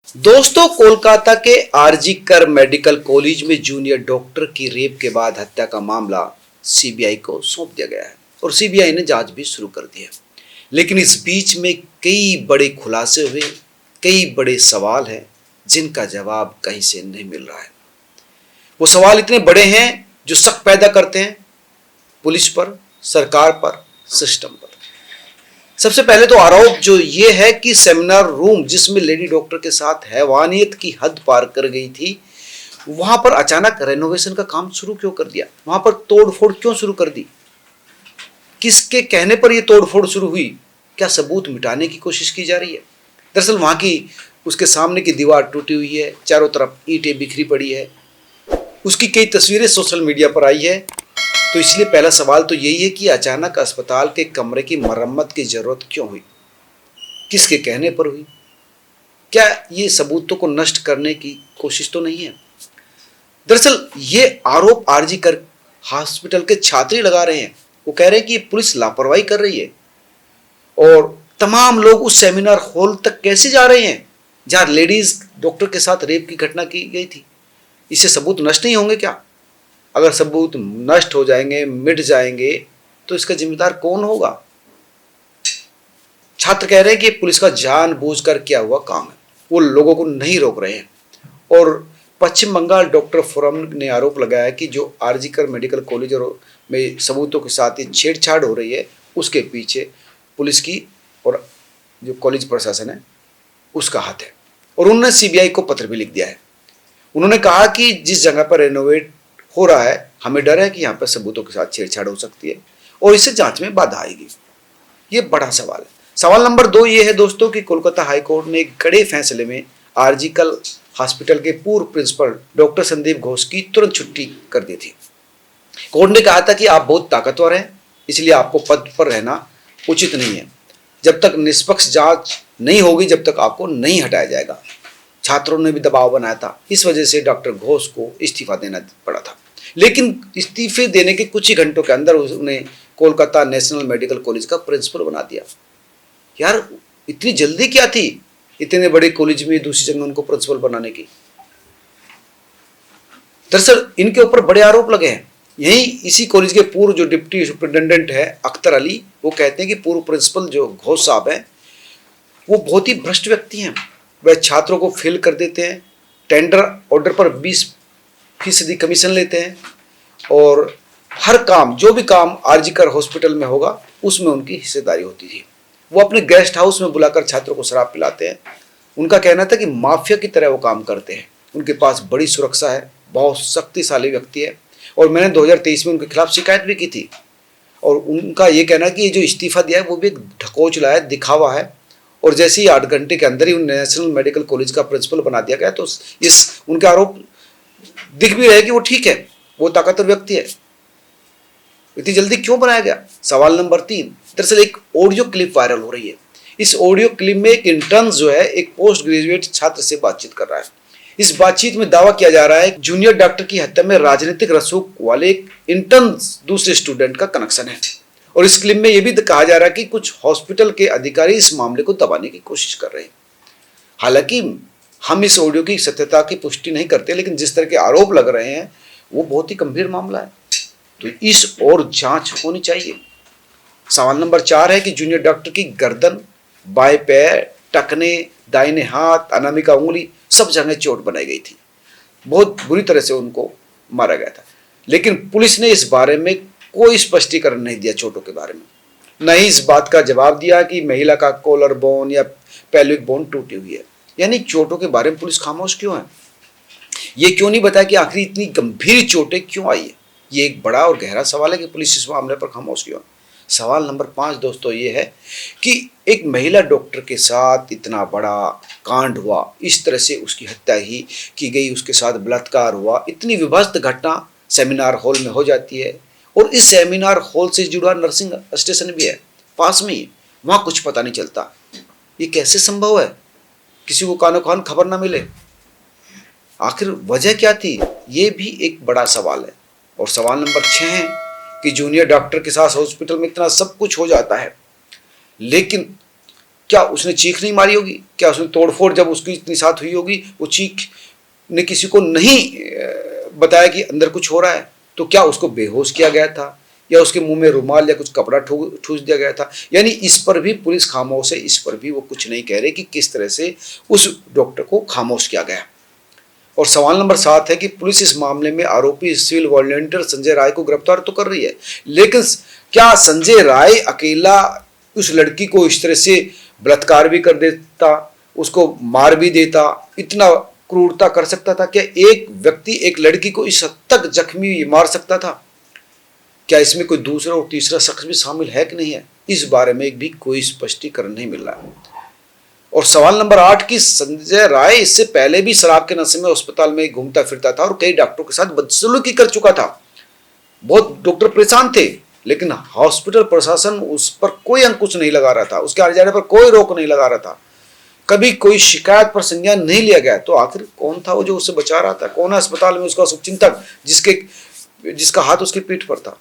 दोस्तों, कोलकाता के आरजी कर मेडिकल कॉलेज में जूनियर डॉक्टर की रेप के बाद हत्या का मामला सीबीआई को सौंप दिया गया है और सीबीआई ने जांच भी शुरू कर दी है। लेकिन इस बीच में कई बड़े खुलासे हुए, कई बड़े सवाल हैं जिनका जवाब कहीं से नहीं मिल रहा है। वो सवाल इतने बड़े हैं जो शक पैदा करते हैं पुलिस पर, सरकार पर, सिस्टम पर। सबसे पहले तो आरोप जो ये है कि सेमिनार रूम जिसमें लेडी डॉक्टर के साथ हैवानियत की हद पार कर गई थी, वहां पर अचानक रेनोवेशन का काम शुरू क्यों कर दिया? वहां पर तोड़फोड़ क्यों शुरू कर दी? किसके कहने पर यह तोड़फोड़ शुरू हुई? क्या सबूत मिटाने की कोशिश की जा रही है? दरअसल वहां की उसके सामने की दीवार टूटी हुई है, चारों तरफ ईंटें बिखरी पड़ी है, उसकी कई तस्वीरें सोशल मीडिया पर आई है। तो इसलिए पहला सवाल तो यही है कि अचानक अस्पताल के कमरे की मरम्मत की जरूरत क्यों हुई? किसके कहने पर हुई? क्या ये सबूतों को नष्ट करने की कोशिश तो नहीं है? दरअसल ये आरोप आरजी कर हॉस्पिटल के छात्र ही लगा रहे हैं। वो कह रहे हैं कि ये पुलिस लापरवाही कर रही है और तमाम लोग उस सेमिनार हॉल तक कैसे जा रहे हैं जहां लेडीज डॉक्टर के साथ रेप की घटना की गई थी। इससे सबूत नष्ट नहीं होंगे क्या? अगर सबूत नष्ट हो जाएंगे, मिट जाएंगे, तो इसका जिम्मेदार कौन होगा? छात्र कह रहे हैं कि पुलिस का जानबूझकर किया हुआ काम है, वो लोगों को नहीं रोक रहे हैं। और पश्चिम बंगाल डॉक्टर फोरम ने आरोप लगाया कि जो आरजी कर मेडिकल कॉलेज और में सबूतों के साथ ही छेड़छाड़ हो रही है, उसके पीछे पुलिस की और जो कॉलेज प्रशासन है उसका हाथ है। और उन्होंने सीबीआई को पत्र भी लिख दिया है। उन्होंने कहा कि जिस जगह पर रेनोवेट हो रहा है, हमें डर है कि यहाँ पर सबूतों के साथ छेड़छाड़ हो सकती है और इससे जांच में बाधा आएगी। ये बड़ा सवाल है। सवाल नंबर 2 ये है दोस्तों कि कोलकाता हाईकोर्ट ने एक कड़े फैसले में आरजी कर हॉस्पिटल के पूर्व प्रिंसिपल डॉक्टर संदीप घोष की तुरंत छुट्टी कर दी थी। कोर्ट ने कहा था कि आप बहुत ताकतवर हैं, इसलिए आपको पद पर रहना उचित नहीं है। जब तक निष्पक्ष जांच नहीं होगी, जब तक आपको नहीं हटाया जाएगा। छात्रों ने भी दबाव बनाया था, इस वजह से डॉक्टर घोष को इस्तीफा देना पड़ा था। लेकिन इस्तीफे देने के कुछ ही घंटों के अंदर उन्हें कोलकाता नेशनल मेडिकल कॉलेज का प्रिंसिपल बना दिया। यार, इतनी जल्दी क्या थी इतने बड़े कॉलेज में दूसरी जगह उनको प्रिंसिपल बनाने की? दरअसल इनके ऊपर बड़े आरोप लगे हैं। यही इसी कॉलेज के पूर्व जो डिप्टी सुपरिटेंडेंट है अख्तर अली, वो कहते हैं कि पूर्व प्रिंसिपल जो घोष साहब हैं वो बहुत ही भ्रष्ट व्यक्ति हैं। वह छात्रों को फेल कर देते हैं, टेंडर ऑर्डर पर 20% कमीशन लेते हैं और हर काम, जो भी काम आरजी कर हॉस्पिटल में होगा उसमें उनकी हिस्सेदारी होती थी। वो अपने गेस्ट हाउस में बुलाकर छात्रों को शराब पिलाते हैं। उनका कहना था कि माफिया की तरह वो काम करते हैं। उनके पास बड़ी सुरक्षा है, बहुत शक्तिशाली व्यक्ति है और मैंने 2023 में उनके खिलाफ शिकायत भी की थी। और उनका ये कहना है कि ये जो इस्तीफा दिया है वो भी एक ढकोचला है, दिखावा है। और जैसे ही 8 घंटे के अंदर ही नेशनल मेडिकल कॉलेज का प्रिंसिपल बना दिया गया, तो इस उनके आरोप दिख भी रहे कि वो ठीक है, वो ताकतवर व्यक्ति है। इतनी जल्दी क्यों बनाया गया? सवाल नंबर 3, दरअसल एक ऑडियो क्लिप वायरल हो रही है। इस ऑडियो क्लिप में एक इंटर्न जो है एक पोस्ट ग्रेजुएट छात्र से बातचीत कर रहा है। इस बातचीत में दावा किया जा रहा है जूनियर डॉक्टर की हत्या में राजनीतिक रसूख वाले एक इंटर्न दूसरे स्टूडेंट का कनेक्शन है। और इस क्लिप में यह भी कहा जा रहा है कि कुछ हॉस्पिटल के अधिकारी इस मामले को दबाने की कोशिश कर रहे हैं। हालांकि हम इस ऑडियो की सत्यता की पुष्टि नहीं करते, लेकिन जिस तरह के आरोप लग रहे हैं वो बहुत ही गंभीर मामला है, तो इस और जांच होनी चाहिए। सवाल नंबर 4 है कि जूनियर डॉक्टर की गर्दन, बाएं पैर, टखने, दाहिने हाथ, अनामिका उंगली सब जगह चोट बनाई गई थी। बहुत बुरी तरह से उनको मारा गया था। लेकिन पुलिस ने इस बारे में कोई स्पष्टीकरण नहीं दिया चोटों के बारे में। न ही इस बात का जवाब दिया कि महिला का कॉलर बोन या पेल्विक बोन टूटी हुई है। यानी चोटों के बारे में पुलिस खामोश क्यों है? ये क्यों नहीं बताया कि आखिर इतनी गंभीर चोटें क्यों आई है? ये एक बड़ा और गहरा सवाल है कि पुलिस इस मामले पर खामोश क्यों है। सवाल नंबर 5 दोस्तों ये है कि एक महिला डॉक्टर के साथ इतना बड़ा कांड हुआ, इस तरह से उसकी हत्या ही की गई, उसके साथ बलात्कार हुआ, इतनी विभत्स घटना सेमिनार हॉल में हो जाती है और इस सेमिनार हॉल से जुड़ा नर्सिंग स्टेशन भी है पास में ही, वहाँ कुछ पता नहीं चलता। ये कैसे संभव है? किसी को कानो कान खबर ना मिले? आखिर वजह क्या थी? ये भी एक बड़ा सवाल है। और सवाल नंबर 6 है कि जूनियर डॉक्टर के साथ हॉस्पिटल में इतना सब कुछ हो जाता है, लेकिन क्या उसने चीख नहीं मारी होगी? क्या उसने तोड़फोड़ जब उसकी इतनी साथ हुई होगी, वो चीख ने किसी को नहीं बताया कि अंदर कुछ हो रहा है? तो क्या उसको बेहोश किया गया था, या उसके मुंह में रुमाल या कुछ कपड़ा ठूस दिया गया था? यानी इस पर भी पुलिस खामोश है, इस पर भी वो कुछ नहीं कह रहे कि किस तरह से उस डॉक्टर को खामोश किया गया। और सवाल नंबर 7 है कि पुलिस इस मामले में आरोपी सिविल वॉलंटियर संजय राय को गिरफ्तार तो कर रही है, लेकिन क्या संजय राय अकेला उस लड़की को इस तरह से बलात्कार भी कर देता, उसको मार भी देता, इतना क्रूरता कर सकता था? क्या एक व्यक्ति एक लड़की को इस हद तक जख्मी मार सकता था? क्या इसमें कोई दूसरा और तीसरा शख्स भी शामिल है कि नहीं है? इस बारे में भी कोई स्पष्टीकरण नहीं मिल रहा है। और सवाल नंबर 8 की संजय राय इससे पहले भी शराब के नशे में अस्पताल में घूमता फिरता था और कई डॉक्टरों के साथ बदसलूकी कर चुका था। बहुत डॉक्टर परेशान थे, लेकिन हॉस्पिटल प्रशासन उस पर कोई अंकुश नहीं लगा रहा था, उसके आने जाने पर कोई रोक नहीं लगा रहा था, कभी कोई शिकायत पर संज्ञान नहीं लिया गया। तो आखिर कौन था वो जो उसे बचा रहा था? कौन है अस्पताल में उसका शुभचिंतक जिसका हाथ उसकी पीठ पर था?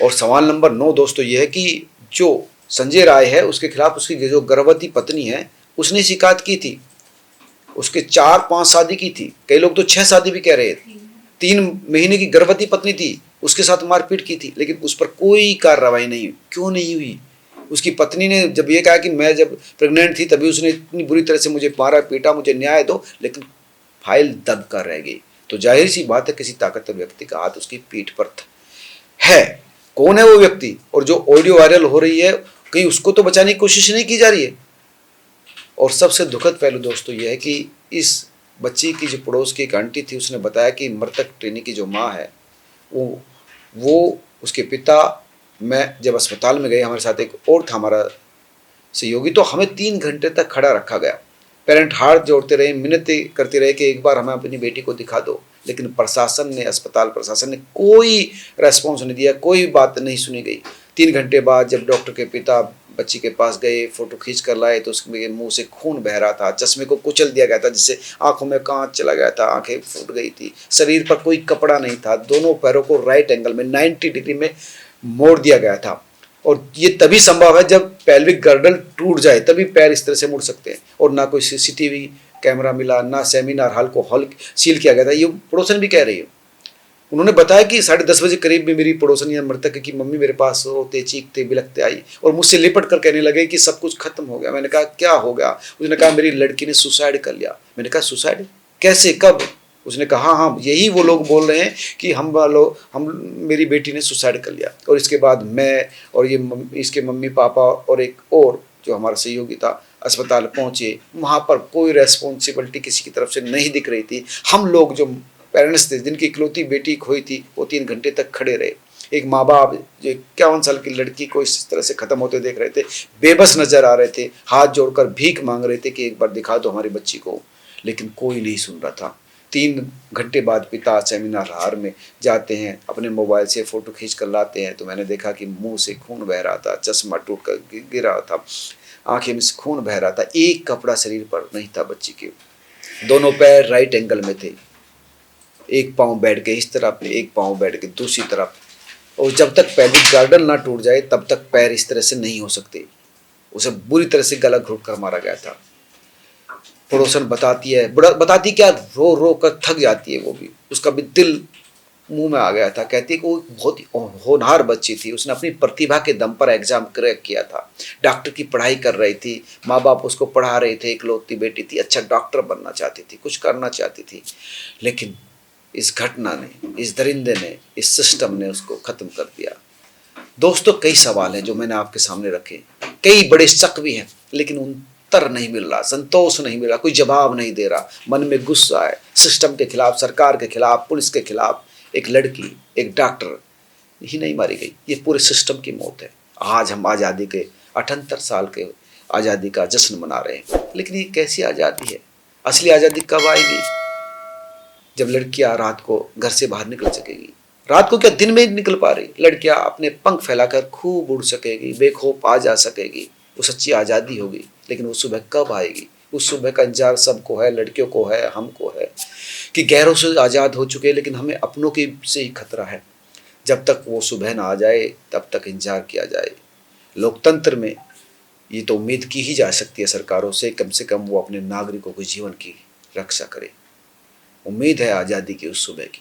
और सवाल नंबर 9 दोस्तों यह है कि जो संजय राय है उसके खिलाफ उसकी जो गर्भवती पत्नी है उसने शिकायत की थी, उसके 4-5 शादी की थी, कई लोग तो 6 शादी भी कह रहे थे। 3 महीने की गर्भवती पत्नी थी, उसके साथ मारपीट की थी, लेकिन उस पर कोई कार्रवाई नहीं हुई। क्यों नहीं हुई? उसकी पत्नी ने जब ये कहा कि मैं जब प्रेग्नेंट थी तभी उसने इतनी बुरी तरह से मुझे मारा पीटा, मुझे न्याय दो, लेकिन फाइल दब कर रह गई। तो जाहिर सी बात है किसी ताकतवर व्यक्ति का हाथ उसकी पीठ पर है। कौन है वो व्यक्ति? और जो ऑडियो वायरल हो रही है कहीं उसको तो बचाने की कोशिश नहीं की जा रही है। और सबसे दुखद पहलू दोस्तों यह है कि इस बच्ची की जो पड़ोस की एक आंटी थी उसने बताया कि मृतक ट्रेनी की जो माँ है वो उसके पिता, मैं जब अस्पताल में गए हमारे साथ एक और था हमारा सहयोगी, तो हमें 3 घंटे तक खड़ा रखा गया। पेरेंट हाथ जोड़ते रहे, मिन्नतें करते रहे कि एक बार हमें अपनी बेटी को दिखा दो, लेकिन प्रशासन ने, अस्पताल प्रशासन ने कोई रेस्पॉन्स नहीं दिया, कोई बात नहीं सुनी गई। 3 घंटे बाद जब डॉक्टर के पिता बच्ची के पास गए, फोटो खींच कर लाए, तो उसके मुंह से खून बह रहा था, चश्मे को कुचल दिया गया था जिससे आंखों में कांच चला गया था, आंखें फूट गई थी, शरीर पर कोई कपड़ा नहीं था, दोनों पैरों को राइट एंगल में 90 डिग्री में मोड़ दिया गया था। और ये तभी संभव है जब पेल्विक गर्डल टूट जाए, तभी पैर इस तरह से मुड़ सकते हैं। और ना कोई सीसीटीवी कैमरा मिला, ना सेमिनार हॉल को सील किया गया था, ये पड़ोसन भी कह रही है। उन्होंने बताया कि 10:30 बजे करीब में मेरी पड़ोसन या मृतक की मम्मी मेरे पास रोते चीखते बिलखते आई और मुझसे लिपट कर कहने लगे कि सब कुछ खत्म हो गया। मैंने कहा क्या हो गया? उसने कहा मेरी लड़की ने सुसाइड कर लिया। मैंने कहा सुसाइड कैसे, कब? उसने कहा हाँ यही वो लोग बोल रहे हैं कि हम मेरी बेटी ने सुसाइड कर लिया। और इसके बाद मैं और ये इसके मम्मी पापा और एक और जो हमारा सहयोगी था अस्पताल पहुंचे। वहाँ पर कोई रेस्पॉन्सिबिलिटी किसी की तरफ से नहीं दिख रही थी। हम लोग जो पेरेंट्स थे जिनकी इकलौती बेटी खोई थी वो 3 घंटे तक खड़े रहे। एक माँ बाप जो 51 साल की लड़की को इस तरह से खत्म होते देख रहे थे, बेबस नजर आ रहे थे, हाथ जोड़कर भीख मांग रहे थे कि एक बार दिखा दो हमारी बच्ची को, लेकिन कोई नहीं सुन रहा था। 3 घंटे बाद पिता सेमिनार हार में जाते हैं, अपने मोबाइल से फ़ोटो खींच कर लाते हैं, तो मैंने देखा कि मुंह से खून बह रहा था, चश्मा टूट कर गिर रहा था, आंखें में से खून बह रहा था, एक कपड़ा शरीर पर नहीं था बच्ची के, दोनों पैर राइट एंगल में थे, एक पाँव बैठ के इस तरफ, एक पाँव बैठ के दूसरी तरफ। और जब तक पेल्विक गार्डन ना टूट जाए तब तक पैर इस तरह से नहीं हो सकते। उसे बुरी तरह से गला घोट कर मारा गया था। पड़ोसन बताती क्या, रो रो कर थक जाती है वो भी, उसका भी दिल मुंह में आ गया था। कहती है कि वो बहुत ही होनहार बच्ची थी, उसने अपनी प्रतिभा के दम पर एग्जाम क्रैक किया था, डॉक्टर की पढ़ाई कर रही थी, माँ बाप उसको पढ़ा रहे थे, इकलौती बेटी थी, अच्छा डॉक्टर बनना चाहती थी, कुछ करना चाहती थी, लेकिन इस घटना ने, इस दरिंदे ने, इस सिस्टम ने उसको खत्म कर दिया। दोस्तों कई सवाल हैं जो मैंने आपके सामने रखे, कई बड़े शक भी हैं, लेकिन उत्तर नहीं मिल रहा, संतोष नहीं मिल रहा, कोई जवाब नहीं दे रहा। मन में गुस्सा है सिस्टम के खिलाफ, सरकार के खिलाफ, पुलिस के खिलाफ। एक लड़की, एक डॉक्टर ही नहीं मारी गई, ये पूरे सिस्टम की मौत है। आज हम आज़ादी के 78 साल के आज़ादी का जश्न मना रहे हैं, लेकिन ये कैसी आज़ादी है? असली आज़ादी कब आएगी? जब लड़कियां रात को घर से बाहर निकल सकेगी। रात को क्या, दिन में निकल पा रही लड़कियां अपने पंख फैलाकर खूब उड़ सकेगी, बेखौफ आ जा सकेगी, वो सच्ची आज़ादी होगी। लेकिन वो सुबह कब आएगी? उस सुबह का इंतजार सबको है, लड़कियों को है, हमको है, कि गैरों से आज़ाद हो चुके हैं, लेकिन हमें अपनों की से ही खतरा है। जब तक वो सुबह ना आ जाए तब तक इंतजार किया जाए। लोकतंत्र में ये तो उम्मीद की ही जा सकती है सरकारों से कम वो अपने नागरिकों के जीवन की रक्षा करे। उम्मीद है आज़ादी की उस सुबह की।